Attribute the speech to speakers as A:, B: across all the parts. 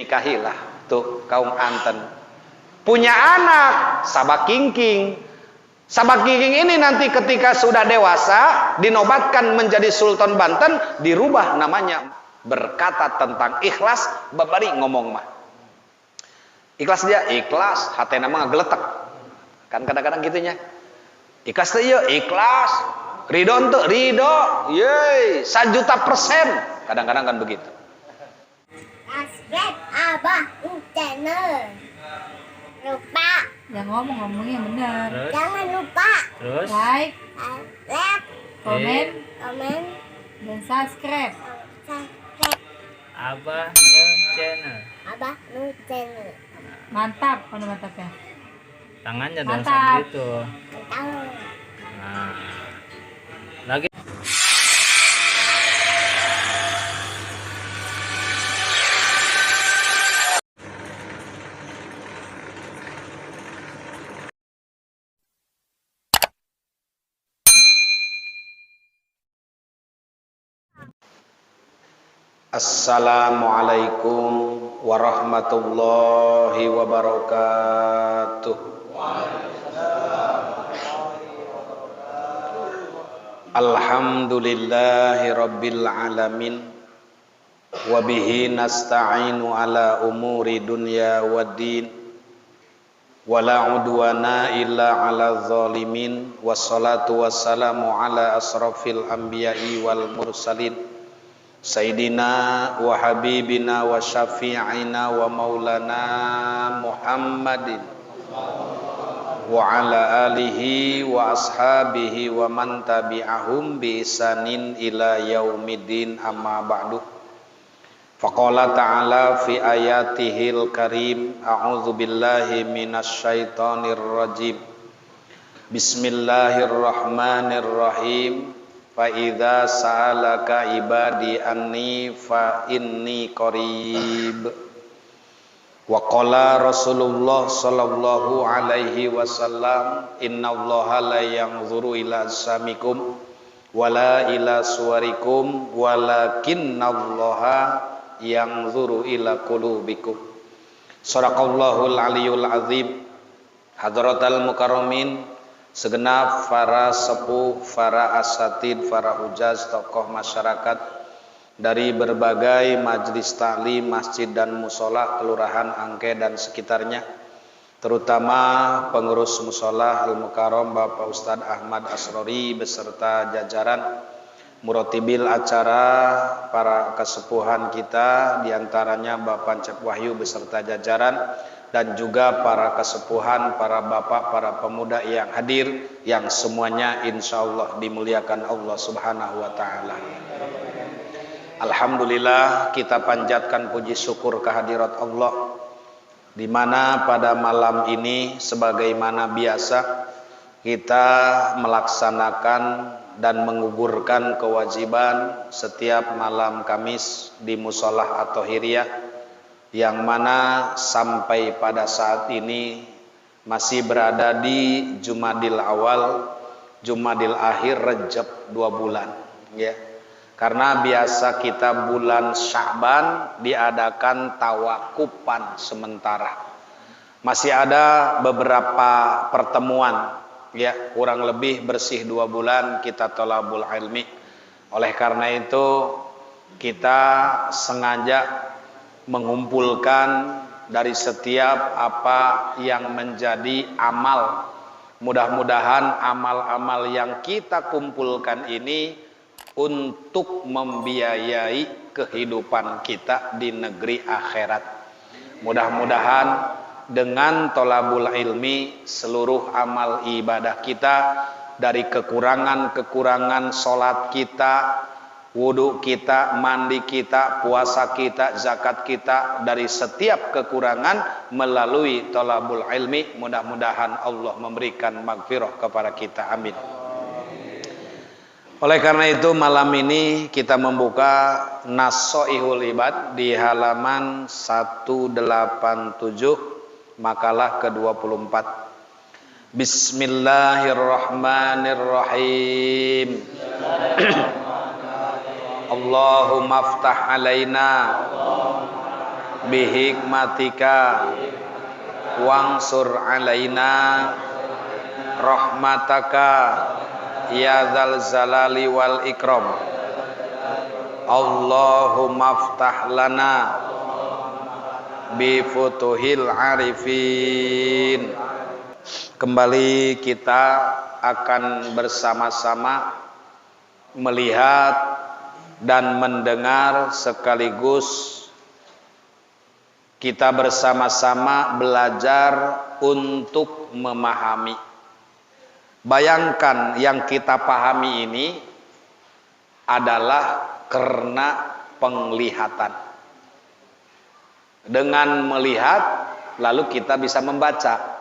A: dinikahilah tuh kaum anten. Punya anak sabakingking. Sabakingking ini nanti ketika sudah dewasa dinobatkan menjadi Sultan Banten, dirubah namanya, berkata tentang ikhlas, babari ngomong mah. Ikhlas dia, ikhlas, hati nama ngegeletek. Kan kadang-kadang gitunya. Ikhlas tuh ya, ikhlas. Ridho untuk ridho, yeay, 1.000.000%. Kadang-kadang kan begitu.
B: Subscribe Abah channel. Lupa.
C: Jangan ngomongnya benar.
B: Jangan lupa.
D: Terus
C: Like,
B: Like,
C: komen, dan subscribe.
B: subscribe
D: Abah New Channel.
B: Abah channel.
C: Mantap, mana mantapnya?
D: Tangannya dong
C: Mantap.
D: sambil itu.
B: Tahu.
D: Nah. Lagi.
A: Assalamualaikum warahmatullahi wabarakatuh. Alhamdulillahi rabbil alamin. Wabihi nasta'inu ala umuri dunya waddin. Wala udwana illa ala zalimin. Wassalatu wassalamu ala asrafil anbiya'i wal mursalin. Sayyidina wa habibina wa syafi'ina wa maulana Muhammadin wa ala alihi wa ashabihi wa man tabi'ahum bi isanin ila yaumiddin, amma ba'du. Faqala ta'ala fi ayatihil karim, a'udzu billahi minasyaitonir rajim. Bismillahirrahmanirrahim. Fa idza sa'alaka ibadi anni fa inni qarib. Wa qala Rasulullah sallallahu alaihi wasallam, innallaha la yanzuru ila ajsamikum wala ila suwarikum walakinnallaha yanzuru ila qulubikum. Shadaqallahul aliyul azim. Hadratal mukarramin, segenap para sepuh, para asatid, para hujaz, tokoh masyarakat dari berbagai majelis taklim, masjid dan musola kelurahan Angke dan sekitarnya, terutama pengurus musola Al-Mukarram Bapak Ustadz Ahmad Asrori beserta jajaran, murotibil acara, para kesepuhan kita, diantaranya Bapak Cep Wahyu beserta jajaran, dan juga para kesepuhan, para bapak, para pemuda yang hadir, yang semuanya insya Allah dimuliakan Allah subhanahu wa ta'ala. Alhamdulillah, kita panjatkan puji syukur kehadirat Allah, di mana pada malam ini sebagaimana biasa kita melaksanakan dan menggugurkan kewajiban setiap malam Kamis di Musolah At-Thahiriyah, yang mana sampai pada saat ini masih berada di Jumadil Awal, Jumadil Akhir, Rejab 2 bulan, ya. Karena biasa kita bulan Sya'ban diadakan tawakupan sementara. Masih ada beberapa pertemuan, ya, kurang lebih bersih 2 bulan kita thalabul ilmi. Oleh karena itu kita sengaja mengumpulkan dari setiap apa yang menjadi amal. Mudah-mudahan amal-amal yang kita kumpulkan ini untuk membiayai kehidupan kita di negeri akhirat. Mudah-mudahan dengan thalabul ilmi seluruh amal ibadah kita, dari kekurangan-kekurangan salat kita, wudu kita, mandi kita, puasa kita, zakat kita, dari setiap kekurangan melalui thalabul ilmi, mudah-mudahan Allah memberikan maghfirah kepada kita, amin. Oleh karena itu malam ini kita membuka Nasoihul Ibad di halaman 187, makalah ke-24. Bismillahirrahmanirrahim. Allahumma aftah alaina bihikmatika wangsur alaina rahmataka ya dzal zalali wal ikram. Allahumma aftah lana bi futuhil arifin. Kembali kita akan bersama-sama melihat dan mendengar sekaligus kita bersama-sama belajar untuk memahami. Bayangkan yang kita pahami ini adalah karena penglihatan. Dengan melihat lalu kita bisa membaca.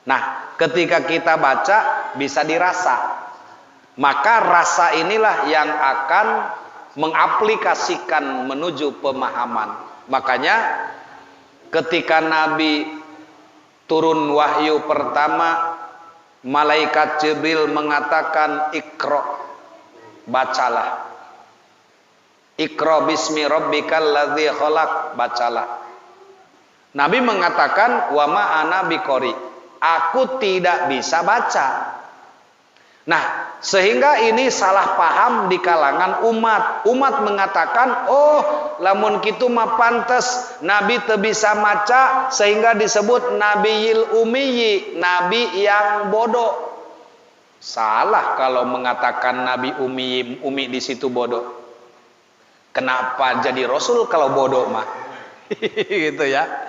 A: Nah, ketika kita baca bisa dirasa. Maka rasa inilah yang akan mengaplikasikan menuju pemahaman. Makanya ketika Nabi turun wahyu pertama, malaikat Jibril mengatakan Iqra, bacalah. Iqra bismi rabbikal ladzi khalaq, bacalah. Nabi mengatakan wa ma ana biqori, aku tidak bisa baca. Nah, sehingga ini salah paham di kalangan umat. Umat mengatakan, oh, lamun kitu mah pantes Nabi teu bisa maca sehingga disebut Nabiyil Ummiyi, nabi yang bodoh. Salah kalau mengatakan Nabi Umi di situ bodoh. Kenapa jadi Rasul kalau bodoh mah? Gitu ya.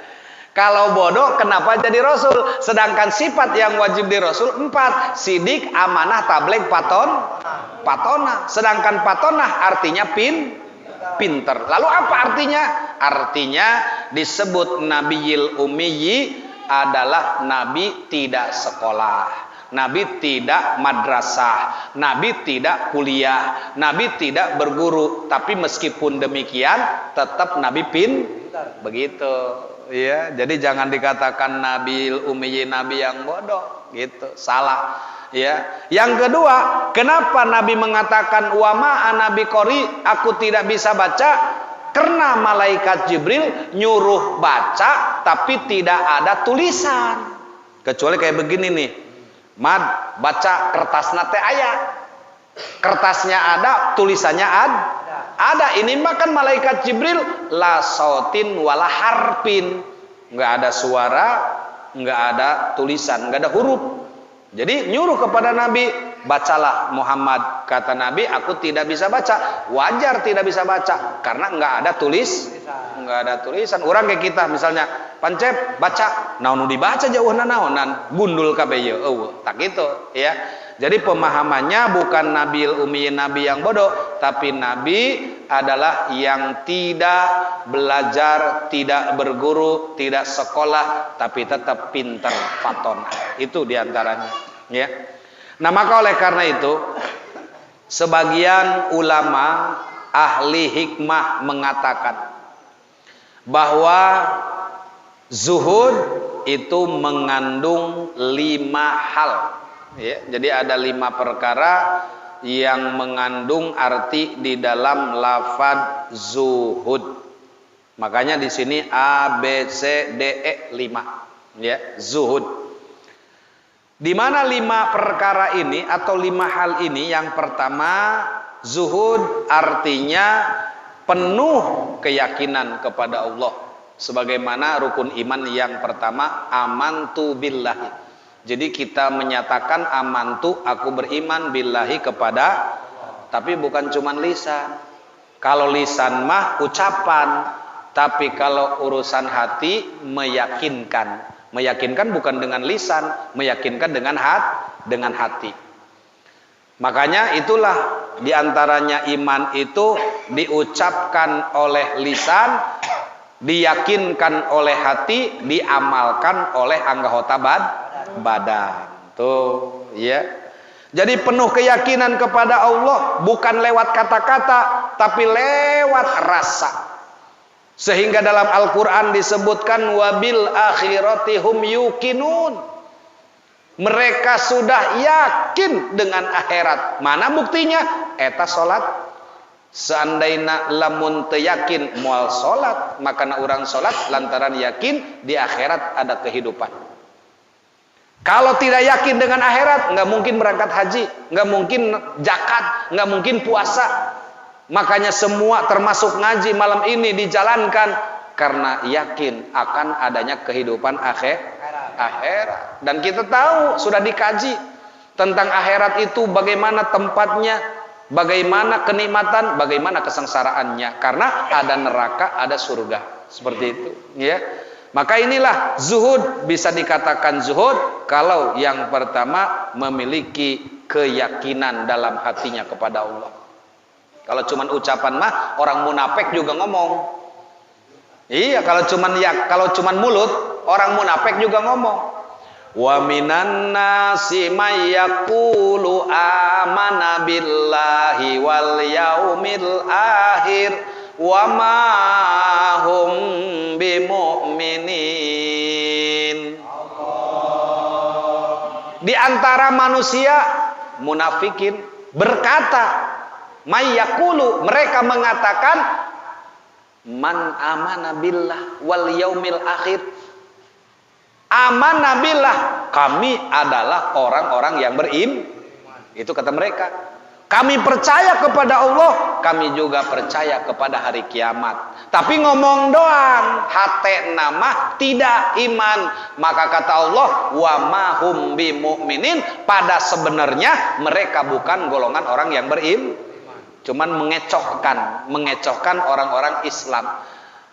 A: Kalau bodoh kenapa jadi Rasul? Sedangkan sifat yang wajib di Rasul 4. Sidik, amanah, tabligh, patona. Sedangkan patona artinya pinter. Lalu apa artinya? Artinya disebut Nabiyil Ummiyi adalah Nabi tidak sekolah, Nabi tidak madrasah, Nabi tidak kuliah, Nabi tidak berguru. Tapi meskipun demikian tetap Nabi begitu. Ya, jadi jangan dikatakan Nabiul Ummiyi, nabi yang bodoh, gitu. Salah. Ya. Yang kedua, kenapa Nabi mengatakan wa ma ana biqori, aku tidak bisa baca? Karena malaikat Jibril nyuruh baca tapi tidak ada tulisan. Kecuali kayak begini nih. Mad, baca kertasna teh aya. Kertasnya ada, tulisannya ada. Ini makan malaikat Jibril la sautin wala harpin. Enggak ada suara, enggak ada tulisan, enggak ada huruf. Jadi nyuruh kepada Nabi, bacalah Muhammad. Kata Nabi, aku tidak bisa baca. Wajar tidak bisa baca karena enggak ada tulisan. Orang kayak kita misalnya, pancep baca, naon dibaca jauhna naonan, gundul kabeh ye eueuh. Tak gitu, ya. Jadi pemahamannya bukan Nabiul Ummiyi, nabi yang bodoh, tapi nabi adalah yang tidak belajar, tidak berguru, tidak sekolah, tapi tetap pintar patona. Itu diantaranya, ya. Nah, maka oleh karena itu sebagian ulama ahli hikmah mengatakan bahwa zuhud itu mengandung 5 hal. Ya, jadi ada 5 perkara yang mengandung arti di dalam lafaz zuhud. Makanya di sini A, B, C, D, E 5. Ya, zuhud. Di mana 5 perkara ini atau 5 hal ini? Yang pertama, zuhud artinya penuh keyakinan kepada Allah. Sebagaimana rukun iman yang pertama, amantu billahi. Jadi kita menyatakan amantu, aku beriman billahi kepada, tapi bukan cuma lisan. Kalau lisan mah ucapan, tapi kalau urusan hati meyakinkan. Meyakinkan bukan dengan lisan, meyakinkan dengan hati. Makanya itulah diantaranya iman itu diucapkan oleh lisan, diyakinkan oleh hati, diamalkan oleh anggota badan. Tuh, ya. Jadi penuh keyakinan kepada Allah bukan lewat kata-kata tapi lewat rasa. Sehingga dalam Al-Qur'an disebutkan wabil akhirati hum yuqinun. Mereka sudah yakin dengan akhirat. Mana buktinya? Eta salat Seandainya lamun teu yakin moal salat, makana urang salat lantaran yakin di akhirat ada kehidupan. Kalau tidak yakin dengan akhirat, nggak mungkin berangkat haji, nggak mungkin zakat, nggak mungkin puasa. Makanya semua termasuk ngaji malam ini dijalankan karena yakin akan adanya kehidupan akhirat. Dan kita tahu sudah dikaji tentang akhirat itu bagaimana tempatnya, bagaimana kenikmatan, bagaimana kesengsaraannya. Karena ada neraka, ada surga. Seperti itu, ya. Maka inilah zuhud, bisa dikatakan zuhud kalau yang pertama memiliki keyakinan dalam hatinya kepada Allah. Kalau cuman ucapan mah orang munafik juga ngomong. Iya, kalau cuman mulut orang munafik juga ngomong. Wa minan nasi may yaqulu amana billahi wal yaumil akhir wa ma hum bimu'minin. Di antara manusia munafikin berkata, mayyakulu, mereka mengatakan, man amana billah wal yaumil akhir. Amana billah, kami adalah orang-orang yang beriman. Itu kata mereka. Kami percaya kepada Allah, kami juga percaya kepada hari kiamat. Tapi ngomong doang, hati nama tidak iman. Maka kata Allah, wa ma hum bimu'minin, pada sebenarnya mereka bukan golongan orang yang beriman. Cuman mengecohkan orang-orang Islam,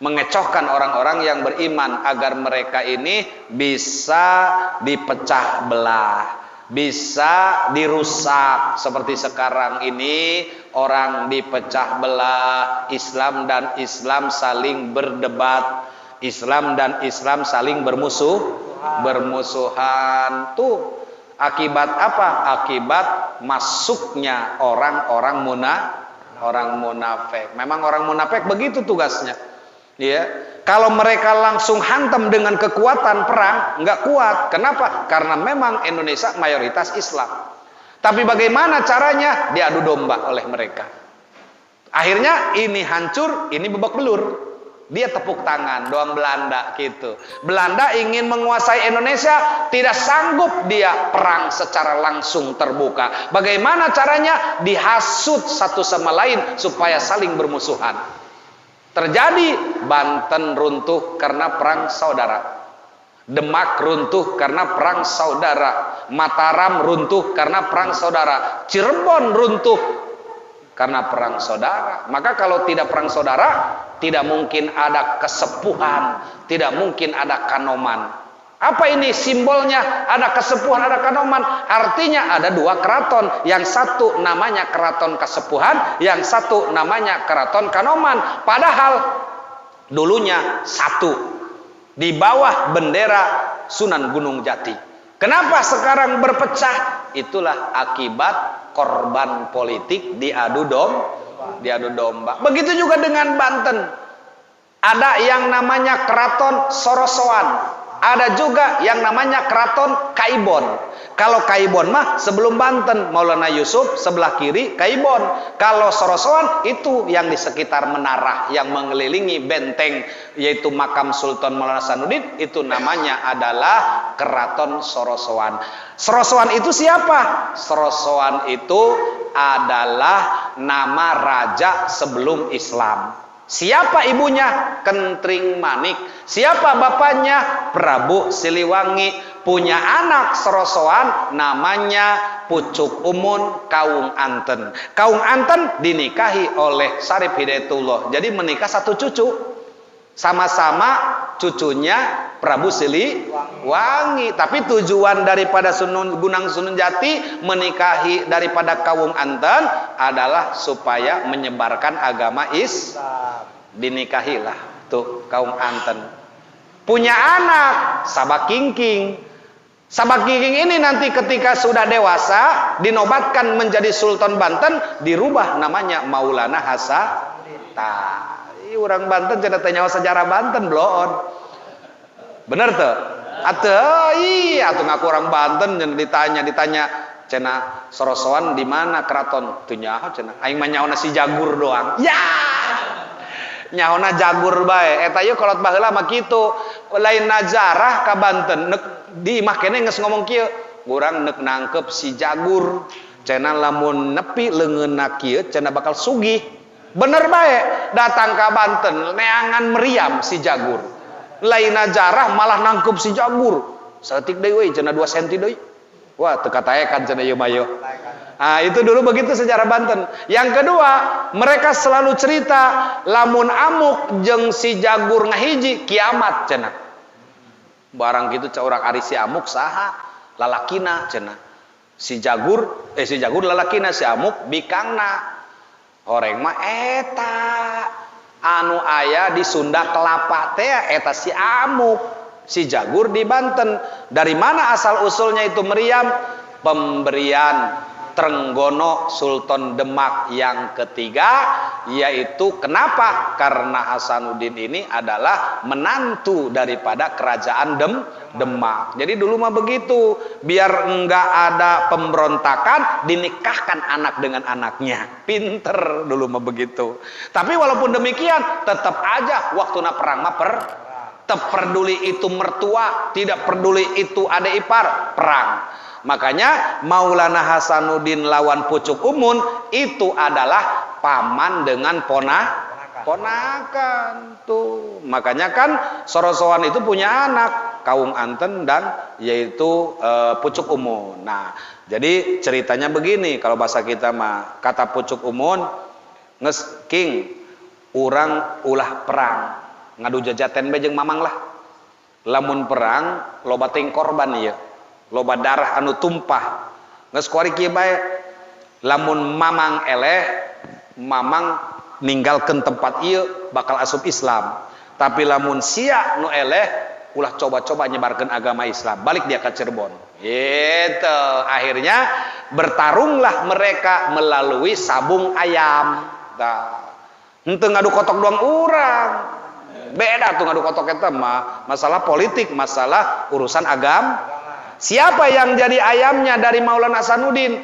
A: mengecohkan orang-orang yang beriman agar mereka ini bisa dipecah belah, bisa dirusak. Seperti sekarang ini orang dipecah belah, Islam dan Islam saling berdebat, Islam dan Islam saling bermusuhan. Tuh akibat apa? Akibat masuknya orang-orang munafik. Memang orang munafik begitu tugasnya. Ya, kalau mereka langsung hantam dengan kekuatan perang, nggak kuat. Kenapa? Karena memang Indonesia mayoritas Islam. Tapi bagaimana caranya? Diadu domba oleh mereka. Akhirnya ini hancur, ini babak belur. Dia tepuk tangan, doang Belanda gitu. Belanda ingin menguasai Indonesia, tidak sanggup dia perang secara langsung terbuka. Bagaimana caranya? Dihasut satu sama lain supaya saling bermusuhan. Terjadi Banten runtuh karena perang saudara. Demak runtuh karena perang saudara. Mataram runtuh karena perang saudara. Cirebon runtuh karena perang saudara. Maka kalau tidak perang saudara, tidak mungkin ada kesepuhan, tidak mungkin ada kanoman. Apa ini simbolnya? Ada kesepuhan, ada kanoman. Artinya ada dua keraton. Yang satu namanya keraton kesepuhan, yang satu namanya keraton kanoman. Padahal dulunya satu, di bawah bendera Sunan Gunung Jati. Kenapa sekarang berpecah? Itulah akibat korban politik diadu domba. Begitu juga dengan Banten. Ada yang namanya keraton Sorosoan, ada juga yang namanya keraton Kaibon. Kalau Kaibon mah sebelum Banten, Maulana Yusuf sebelah kiri Kaibon. Kalau Sorosoan itu yang di sekitar menara yang mengelilingi benteng, yaitu makam Sultan Maulana Hasanuddin, itu namanya adalah keraton Sorosoan. Sorosoan itu siapa? Sorosoan itu adalah nama raja sebelum Islam. Siapa ibunya? Kentring Manik. Siapa bapaknya? Prabu Siliwangi. Punya anak Sorosoan namanya Pucuk Umun Kaung Anten. Kaung Anten dinikahi oleh Syarif Hidayatullah. Jadi menikah satu cucu. Sama-sama cucunya Prabu Siliwangi. Tapi tujuan daripada Gunung Sunan Jati menikahi daripada Kaung Anten adalah supaya menyebarkan agama Islam. Dinikahilah tuh Kaung Anten. Punya anak Sabakingking. Sabakingking ini nanti ketika sudah dewasa dinobatkan menjadi Sultan Banten, dirubah namanya Maulana Hasanuddin. Orang Banten jadi tanya sejarah Banten belum? Bener tuh? Atau iya tuh ngaku orang Banten dan ditanya Cenah sorosoan di mana keraton? Teu nyaho cenah. Aing mah nyaona si Jagur doang. Ya. Nyaona Jagur bae. Eta ieu kolot baheula mah kitu. Lain najarah ka Banten neuk di imah keneh geus ngomong kieu. Urang neuk nangkep si Jagur. Cenah lamun nepi leungeunna kieu cenah bakal sugih. Bener bae. Datang ka Banten neangan meriam si Jagur. Lain najarah malah nangkep si Jagur. Saeutik deui we cenah 2 cm deui. Wah, teu kataekan cenah ieu mah yeuh. Nah, itu dulu begitu sejarah Banten. Yang kedua, mereka selalu cerita lamun amuk jeung si Jagur ngahiji kiamat cenah. Barang gitu ca urang ari si amuk saha? Lalakina cenah. Si Jagur lalakina, si amuk bikangna. Horeng mah eta anu aya di Sunda Kelapa teh eta si amuk. Si Jagur di Banten. Dari mana asal usulnya itu meriam? Pemberian Trenggono Sultan Demak yang ketiga, yaitu kenapa? Karena Hasanuddin ini adalah menantu daripada kerajaan Demak. Jadi dulu mah begitu, biar enggak ada pemberontakan, dinikahkan anak dengan anaknya. Pinter dulu mah begitu. Tapi walaupun demikian, tetap aja waktuna perang mah tetap peduli itu mertua, tidak peduli itu adik ipar, perang. Makanya Maulana Hasanuddin lawan Pucuk Umun itu adalah paman dengan ponakan tuh. Makanya kan Sorosowan itu punya anak Kaung Anten dan yaitu Pucuk Umun. Nah, jadi ceritanya begini kalau bahasa kita mah, kata Pucuk Umun, nges king urang ulah perang ngadu jajaten bejeng mamang lah. Lamun perang loba teuing korban ieu. Loba darah anu tumpah. Geus kuari kieu bae. Lamun mamang eleh, mamang ninggalkeun tempat ieu bakal asup Islam. Tapi lamun sia nu eleh ulah coba-coba nyebarkeun agama Islam. Balik dia ke Cirebon. Gitu. Akhirnya bertarunglah mereka melalui sabung ayam. Tah. Henteu ngadu kotok doang urang. Beda tuh ngadu kotok eta mah masalah politik, masalah urusan agama. Siapa yang jadi ayamnya dari Maulana Hasanuddin?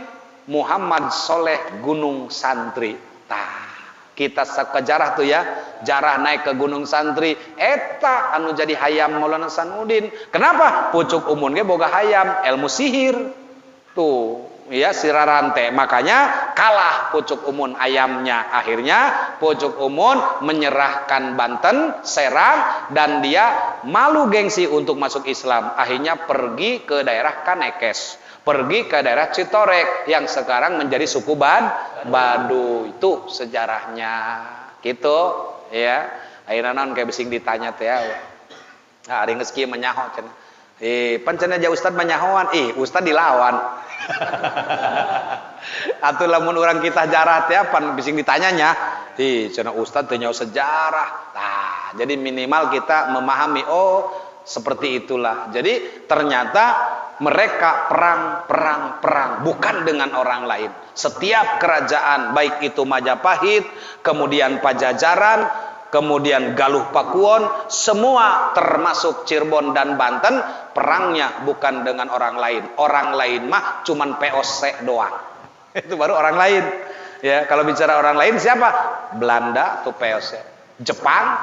A: Muhammad Soleh Gunung Santri. Tah, kita sejarah tuh ya, jarah naik ke Gunung Santri, eta anu jadi hayam Maulana Hasanuddin. Kenapa? Pucuk Umun ge boga hayam ilmu sihir. Tuh, ya sirarante. Makanya kalah Pucuk Umun ayamnya. Akhirnya Pucuk Umun menyerahkan Banten, Serang, dan dia malu gengsi untuk masuk Islam. Akhirnya pergi ke daerah Kanekes, pergi ke daerah Citorek yang sekarang menjadi suku Baduy. Itu sejarahnya. Gitu, ya. Ayeuna naon kayak bising ditanya teh ya. Nah, ari geus kieu menyaho cenah. Pancen aja Ustad menyahoan, Ustad dilawan. Atuh lamun urang kita jarat ya pan bising ditanyanya, cenah Ustad teu nyaho sejarah. Nah, jadi minimal kita memahami seperti itulah. Jadi ternyata mereka perang bukan dengan orang lain. Setiap kerajaan baik itu Majapahit, kemudian Pajajaran, kemudian Galuh Pakuwon, semua termasuk Cirebon dan Banten, perangnya bukan dengan orang lain. Orang lain mah cuman POC doang. Itu baru orang lain. Ya, kalau bicara orang lain siapa? Belanda tuh POC. Jepang,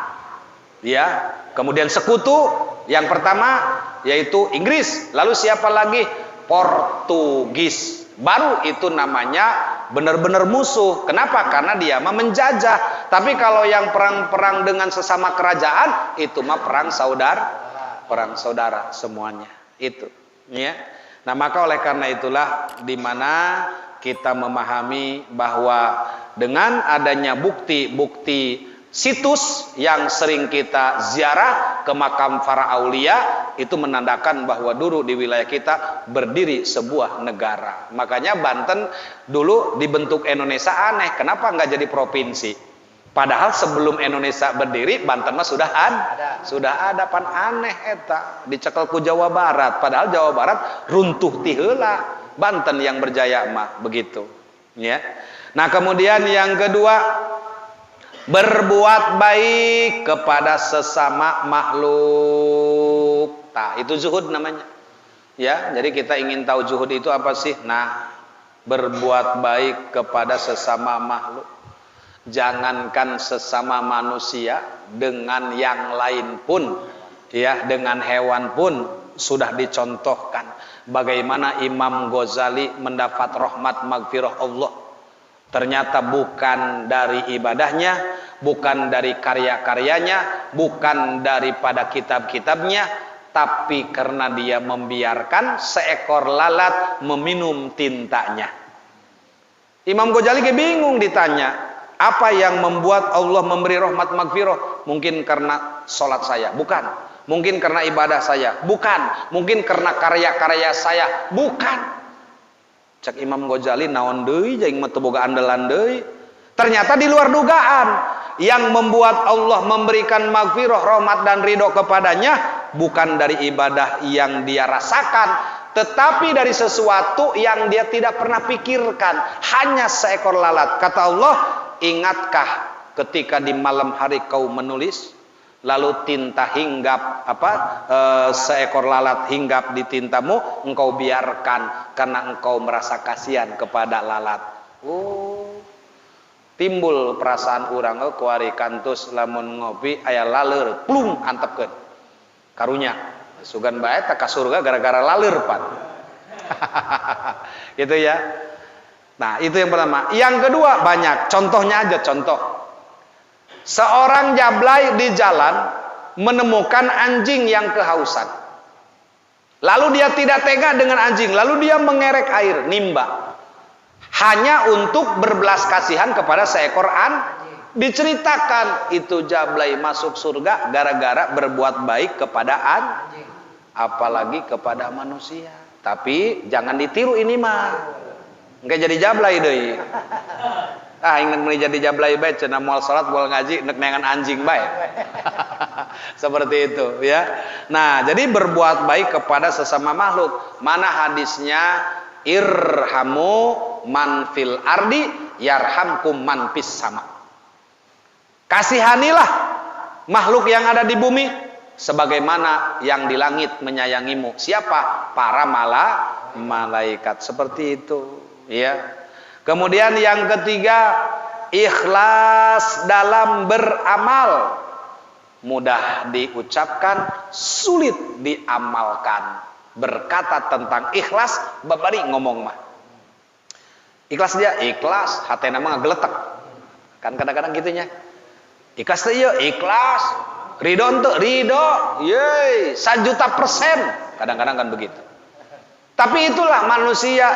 A: ya. Kemudian sekutu yang pertama yaitu Inggris. Lalu siapa lagi? Portugis. Baru itu namanya benar-benar musuh. Kenapa? Karena dia mah menjajah. Tapi kalau yang perang-perang dengan sesama kerajaan, itu mah perang saudara semuanya. Itu, ya. Nah, maka oleh karena itulah di mana kita memahami bahwa dengan adanya bukti-bukti situs yang sering kita ziarah ke makam para aulia, itu menandakan bahwa dulu di wilayah kita berdiri sebuah negara. Makanya Banten dulu dibentuk Indonesia aneh. Kenapa nggak jadi provinsi? Padahal sebelum Indonesia berdiri, Banten mah sudah ada pan aneh eta dicekel ku Jawa Barat. Padahal Jawa Barat runtuh ti heula, Banten yang berjaya mah begitu. Ya. Nah, kemudian yang kedua, berbuat baik kepada sesama makhluk. Nah, itu zuhud namanya. Ya, jadi kita ingin tahu zuhud itu apa sih? Nah, berbuat baik kepada sesama makhluk. Jangankan sesama manusia, dengan yang lain pun, ya, dengan hewan pun sudah dicontohkan bagaimana Imam Ghazali mendapat rahmat magfirah Allah. Ternyata bukan dari ibadahnya, bukan dari karya-karyanya, bukan daripada kitab-kitabnya, tapi karena dia membiarkan seekor lalat meminum tintanya. Imam Ghazali bingung ditanya, apa yang membuat Allah memberi rahmat magfirah? Mungkin karena sholat saya, bukan. Mungkin karena ibadah saya, bukan. Mungkin karena karya-karya saya, bukan. Cek Imam Ghazali naon deui jeung mah teu boga andalan deui. Ternyata di luar dugaan. Yang membuat Allah memberikan magfirah, rahmat dan ridho kepadanya bukan dari ibadah yang dia rasakan, tetapi dari sesuatu yang dia tidak pernah pikirkan. Hanya seekor lalat. Kata Allah, ingatkah ketika di malam hari kau menulis, lalu tinta hinggap seekor lalat hinggap di tintamu, engkau biarkan karena engkau merasa kasihan kepada lalat. Timbul perasaan urang kuari kantus lamun ngopi aya laleur plung antepkeun karunya sugan bae teh ka surga gara-gara laleur pan. Gitu ya. Nah, itu yang pertama. Yang kedua, banyak contohnya aja, contoh. Seorang jablay di jalan menemukan anjing yang kehausan. Lalu dia tidak tega dengan anjing, lalu dia mengerek air, nimba. Hanya untuk berbelas kasihan kepada seekor diceritakan itu jablay masuk surga gara-gara berbuat baik kepada anjing, apalagi kepada manusia. Tapi jangan ditiru ini mah. Enggak jadi jablay deui. Ingat meuli jadi jablay bae cenah moal salat moal ngaji nek neangan anjing bae. Seperti itu ya. Nah, jadi berbuat baik kepada sesama makhluk. Mana hadisnya? Irhamu man fil ardi yarhamkum man fis sama. Kasihanilah makhluk yang ada di bumi sebagaimana yang di langit menyayangimu. Siapa? Para malaikat. Seperti itu ya. Kemudian yang ketiga, ikhlas dalam beramal. Mudah diucapkan, sulit diamalkan. Berkata tentang ikhlas, babari ngomong mah. Ikhlas dia, ikhlas, hatena mah ngageletek. Kan kadang-kadang gitunya. Ikhlas teh ieu, ikhlas. Ridho teu, ridho. Yeay, 1.000.000%. Kadang-kadang kan begitu. Tapi itulah manusia.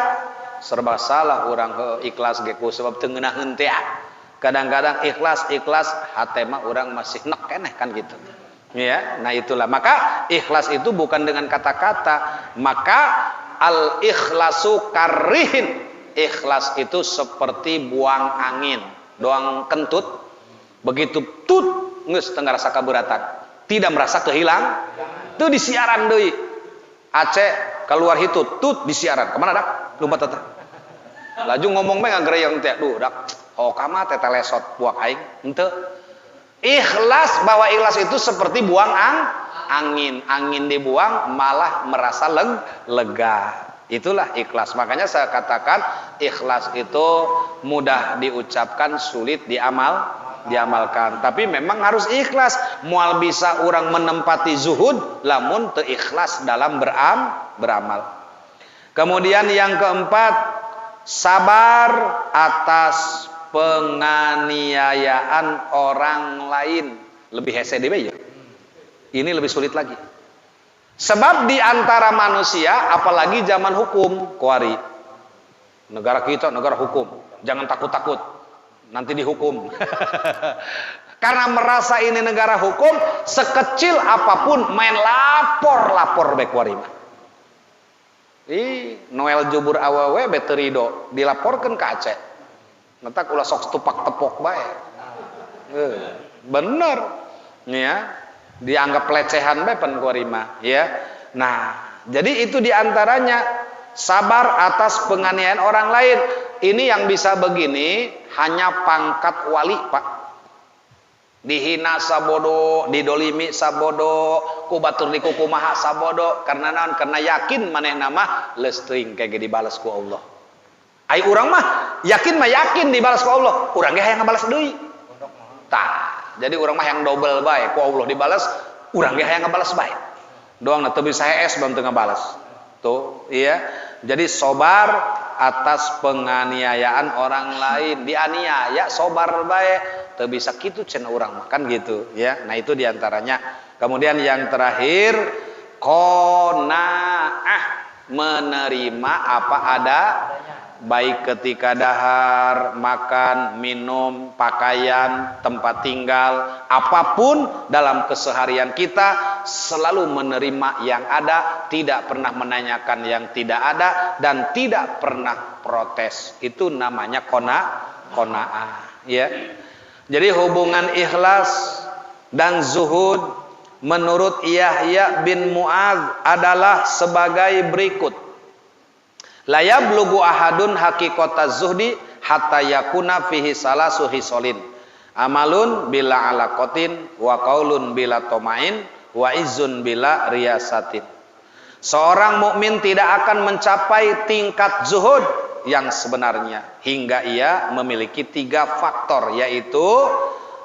A: Serba salah orang ikhlas ge ku sebab teu ngeunaheun teh. Kadang-kadang ikhlas hate mah urang masih nek keneh kan gitu. Ya, nah itulah. Maka ikhlas itu bukan dengan kata-kata. Maka al ikhlasu karihin. Ikhlas itu seperti buang angin, doang kentut. Begitu tut geus teu ngarasa kabeuratan. Tidak merasa kehilang. Teu disiaran deui. Aceh keluar hitut tut disiaran. Kemana dak? Lumpat teh. Laju ngomong mah ngagreyeng teh. Duh dak, hoka mah teh lesot buak aing. Henteu. Ikhlas, bahwa ikhlas itu seperti buang angin dibuang malah merasa lega. Itulah ikhlas. Makanya saya katakan ikhlas itu mudah diucapkan, sulit diamalkan. Tapi memang harus ikhlas. Mual bisa orang menempati zuhud lamun teu ikhlas dalam beramal. Kemudian yang keempat, sabar atas penganiayaan orang lain. Lebih hese deui ya. Ini lebih sulit lagi. Sebab di antara manusia, apalagi zaman hukum, kuari. Negara kita negara hukum. Jangan takut-takut. Nanti dihukum. Karena merasa ini negara hukum, sekecil apapun main lapor bae kuari mah. Noel jubur awewe bete ridho dilaporkan ke Aceh. Ngetak ulah sok tupak tepok bae. Bener. Ya, dianggap pelecehan bae pan kuari mah, ya. Nah, jadi itu diantaranya sabar atas penganiayaan orang lain. Ini yang bisa begini hanya pangkat wali, Pak. dihina sabodo, didolimi sabodo, ku batur di kukumaha sabodo, karena naon? Karena yakin manehna mah leusteung kage dibalas ku Allah. Ai urang mah yakin dibalas ku Allah, urang ge hayang ngabalas deui. Tah, jadi urang mah yang double bae, ku Allah dibalas, urang ge hayang ngabalas bae. Doang teu bisa hees belum teu ngabalas. Tuh, iya. Jadi sobar atas penganiayaan orang lain, dianiaya sobar bae, teu bisa kitu cenah urang mah kan gitu ya. Nah itu diantaranya. Kemudian yang terakhir qanaah, menerima apa ada, baik ketika dahar, makan, minum, pakaian, tempat tinggal, apapun dalam keseharian kita selalu menerima yang ada, tidak pernah menanyakan yang tidak ada, dan tidak pernah protes. Itu namanya qanaah ya. Jadi hubungan ikhlas dan zuhud menurut Yahya bin Mu'adz adalah sebagai berikut. La yablughu ahadun haqiqataz zuhdi hatta yakuna fihi salasu hisolin. Amalun bila alaqatin, wa qaulun bila tomain, wa izzun bila riyasatin. Seorang mukmin tidak akan mencapai tingkat zuhud yang sebenarnya hingga ia memiliki 3 faktor, yaitu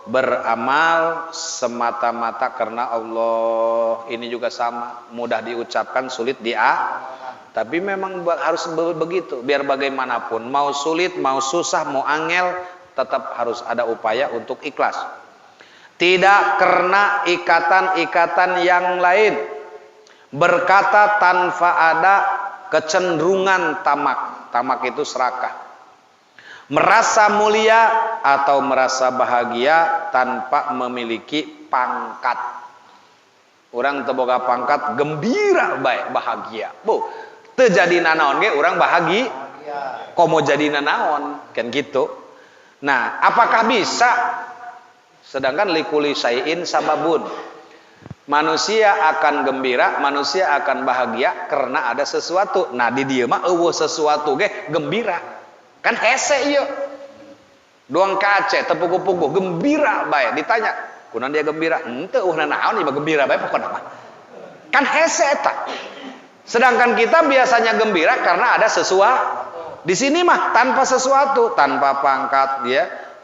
A: beramal semata-mata karena Allah. Ini juga sama, mudah diucapkan, sulit tapi memang harus begitu. Biar bagaimanapun, mau sulit, mau susah, mau angel, tetap harus ada upaya untuk ikhlas. Tidak karena ikatan-ikatan yang lain. Berkata tanpa ada kecenderungan tamak. Tamak itu serakah. Merasa mulia atau merasa bahagia tanpa memiliki pangkat. Orang teboga pangkat gembira baik bahagia. Terjadi nanaon ge urang bahagia. Komo jadi nanaon kan gitu. Nah, apakah bisa? Sedangkan likuli sayin sababun. Manusia akan gembira, manusia akan bahagia karena ada sesuatu. Nah, di dieu mah eueuh sesuatu ge gembira. Kan hese ieu. Doang kace tepugu-pugu gembira bae ditanya, kunaon dia gembira? Henteu eueuh nanaon ieu gembira bae pokona mah. Kan hese eta. Sedangkan kita biasanya gembira karena ada sesuatu. Di sini mah tanpa sesuatu, tanpa pangkat,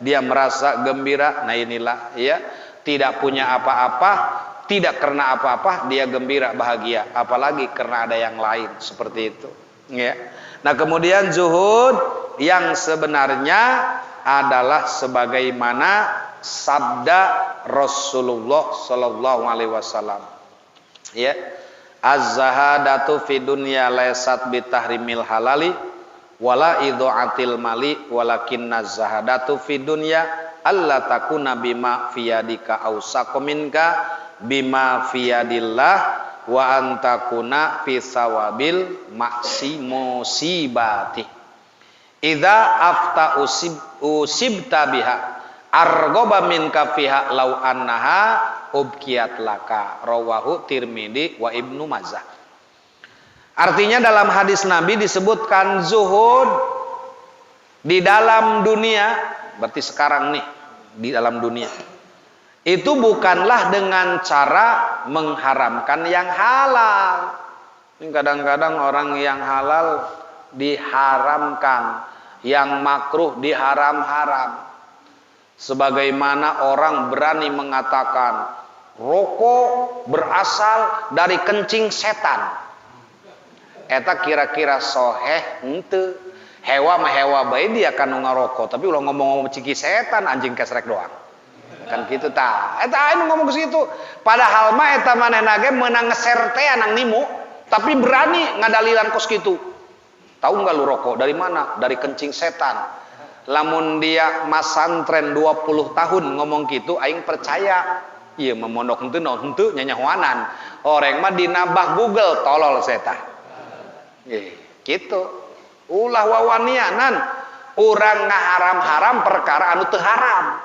A: dia merasa gembira. Nah inilah ya, tidak punya apa-apa, tidak karena apa-apa dia gembira bahagia, apalagi karena ada yang lain seperti itu. Ya. Nah kemudian zuhud yang sebenarnya adalah sebagaimana sabda Rasulullah Sallallahu Alaihi Wasallam. Ya. Az-zahadatu fi dunya laysat bitahrimil halali wala idha'atil mali walakinna az-zahadatu fi dunya alla takuna bima fi yadika awsaqu minka bima fi yadillah wa antakuna fi sawabil musibati idza afta usibta biha argoba minka fiha law annaha ubkiyat laka, rawahu Tirmidzi wa Ibnu Majah. Artinya dalam hadis Nabi disebutkan zuhud di dalam dunia, berarti sekarang nih di dalam dunia. Itu bukanlah dengan cara mengharamkan yang halal. Kadang-kadang orang yang halal diharamkan, yang makruh diharam-haram. Sebagaimana orang berani mengatakan rokok berasal dari kencing setan. Eta kira-kira soheh henteu. Hewa mah hewa bae dia kan ngarokok, tapi ulah ngomong-ngomong ciki setan anjing kesrek doang. Kan kitu tah. Eta anu ngomong ke situ. Padahal mah eta manehna ge meunang ngeser teh nang nimu, tapi berani ngadalilan kos kitu. Tahu enggak lu rokok dari mana? Dari kencing setan. Lamun dia masantren 20 tahun ngomong gitu aing percaya. Iya memondok henteu naon henteu nyanyahoanan. Oreng mah dinabah Google tolol setah. Gitu. Ulah wawanianan urang ngaharam-haram perkara anu teu haram.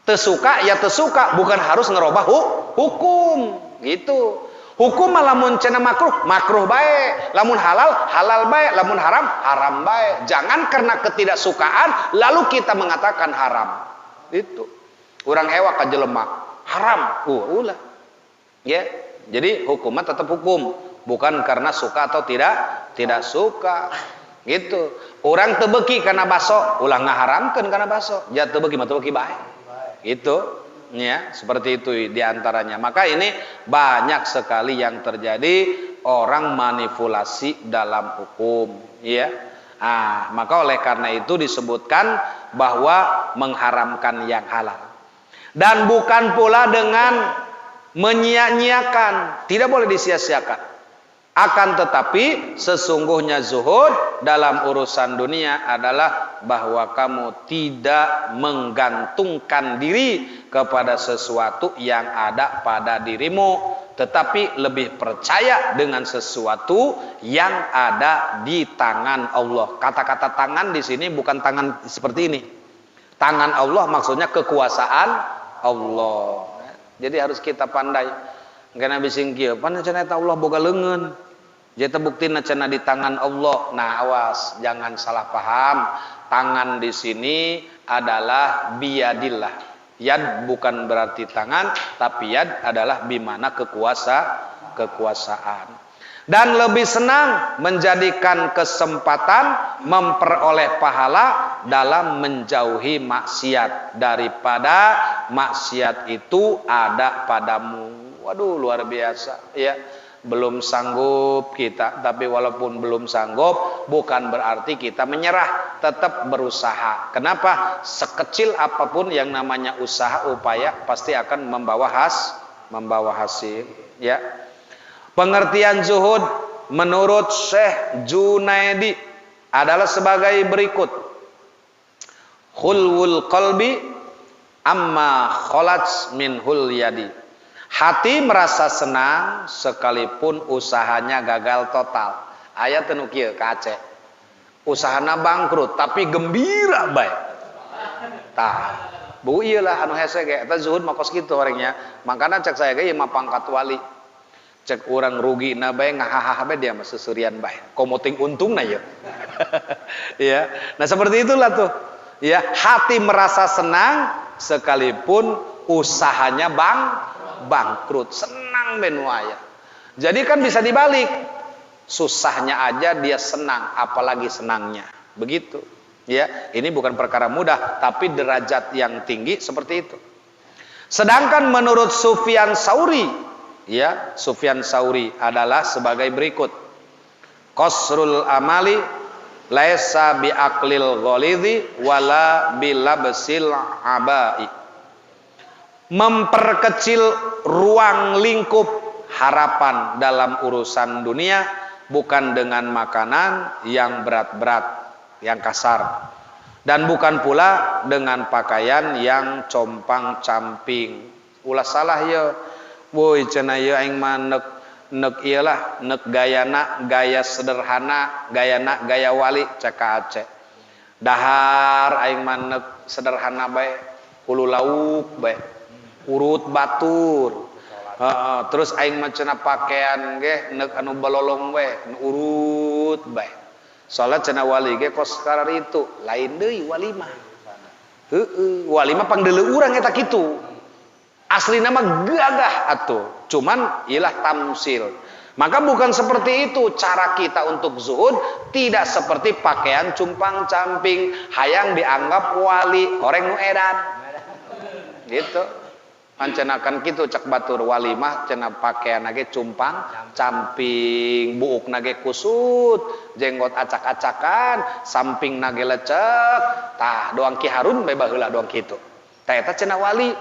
A: Teu suka ya teu suka, bukan harus ngerobah hukum. Gitu. Hukum mah lamun cenah makruh, makruh bae. Lamun halal, halal bae. Lamun haram, haram bae. Jangan karena ketidaksukaan lalu kita mengatakan haram. Itu. Urang hewa ka jelema haram. Ulah. Ya. Jadi hukumnya tetap hukum, bukan karena suka atau tidak suka. Gitu. Orang teu beuki kana baso, ulah ngaharamkeun kana baso. Ja teu beuki mah teu beuki bae. Gitu. Ya, seperti itu diantaranya. Maka ini banyak sekali yang terjadi, orang manipulasi dalam hukum, ya. Maka oleh karena itu disebutkan bahwa mengharamkan yang halal. Dan bukan pula dengan menyia-nyiakan, tidak boleh disia-siakan. Akan tetapi sesungguhnya zuhud dalam urusan dunia adalah bahwa kamu tidak menggantungkan diri kepada sesuatu yang ada pada dirimu, tetapi lebih percaya dengan sesuatu yang ada di tangan Allah. Kata-kata tangan di sini bukan tangan seperti ini. Tangan Allah maksudnya kekuasaan Allah. Jadi harus kita pandai. Karena bising kieu, pan cenah eta Allah boga leungeun. Jadi buktina cenah di tangan Allah. Nah, awas, jangan salah paham. Tangan di sini adalah biyadillah. Yad bukan berarti tangan, tapi yad adalah bimana kekuasaan. Dan lebih senang menjadikan kesempatan memperoleh pahala dalam menjauhi maksiat daripada maksiat itu ada padamu. Waduh, luar biasa, ya. Belum sanggup kita, tapi walaupun belum sanggup bukan berarti kita menyerah, tetap berusaha. Kenapa? Sekecil apapun yang namanya usaha, upaya pasti akan membawa hasil, ya. Pengertian zuhud menurut Syekh Junaidi adalah sebagai berikut. Khulwul qalbi amma khalaj minhul yadi. Hati merasa senang sekalipun usahanya gagal total. Aya teu nu kieu ka Aceh. Usahana bangkrut tapi gembira bae. Tah, bu ieu lah anu hese ge eta zuhud mah kos kitu orangnya. Makana cek saya ge ieu mah pangkat wali. Cek orang rugi na bae ngahaha bae dia mah sesurian bae. Komoting untungna ya. Ya. Nah seperti itulah tuh. Ya, hati merasa senang sekalipun usahanya bangkrut, senang benuaya. Jadi kan bisa dibalik. Susahnya aja dia senang, apalagi senangnya. Begitu. Ya, ini bukan perkara mudah, tapi derajat yang tinggi seperti itu. Sedangkan menurut Sufyan Tsauri, ya, Sufyan Tsauri adalah sebagai berikut. Qasrul amali laisa bi aqlil ghalidhi wala bilabsil abai. Memperkecil ruang lingkup harapan dalam urusan dunia bukan dengan makanan yang berat-berat, yang kasar, dan bukan pula dengan pakaian yang compang-camping. Ulah salah ya, boy cenah ieu aing mah nek ieu lah, nek gayana gaya sederhana, gayana gaya wali cek ka Aceh. Dahar aing mah nek sederhana bae, hulu lauk bae. Urut batur. Terus aing mah cenah pakaian ge neuk anu balolong we, urut bae. Soalnya cenah wali ge kos karar itu, lain deui wali mah. Heueuh, wali mah pangdeuleu urang eta kitu. Aslina mah gagah atuh, cuman ilah tamsil. Maka bukan seperti itu cara kita untuk zuhud, tidak seperti pakaian cumpang-camping, hayang dianggap wali, orang nu edan. Gitu. Pancenakan kitu cek batur wali mah cenah pakaian ge cumpang camping, buuk nage kusut, jenggot acak-acakan, samping nage lecek, tah doang Ki Harun bae baheula doang kitu. Tah eta cenah wali,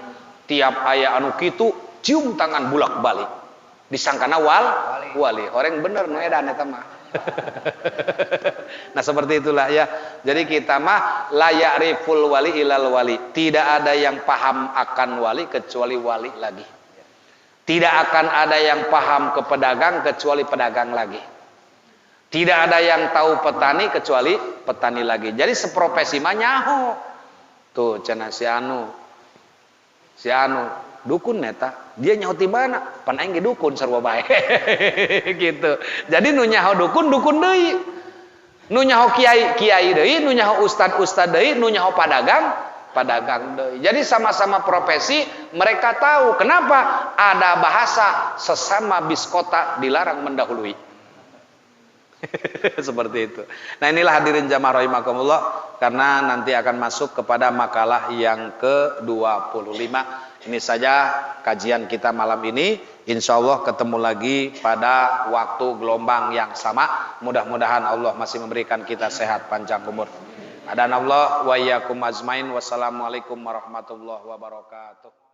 A: tiap aya anu kitu cium tangan bulak-balik. Disangkana wali, orang bener nu edan eta mah. Nah seperti itulah ya. Jadi kita mah la ya'riful wali ilal wali. Tidak ada yang paham akan wali kecuali wali lagi. Tidak akan ada yang paham ke pedagang kecuali pedagang lagi. Tidak ada yang tahu petani kecuali petani lagi. Jadi seprofesi mah nyaho. Tuh cenah si anu dukun neta, dia nyaho ti mana? Pan aing ge dukun sarua bae. Gitu. Jadi nu nyaho dukun deui. Nu nyaho kiai deui, nu nyaho ustad deui, nu nyaho padagang padagang deui. Jadi sama-sama profesi, mereka tahu kenapa ada bahasa sesama biskota dilarang mendahului. Seperti itu. Nah, inilah hadirin jamaah rahimakumullah, karena nanti akan masuk kepada makalah yang ke-25. Ini saja kajian kita malam ini. Insya Allah ketemu lagi pada waktu gelombang yang sama. Mudah-mudahan Allah masih memberikan kita sehat panjang umur. Adanallah wa iyyakum ajmain. Wassalamualaikum warahmatullahi wabarakatuh.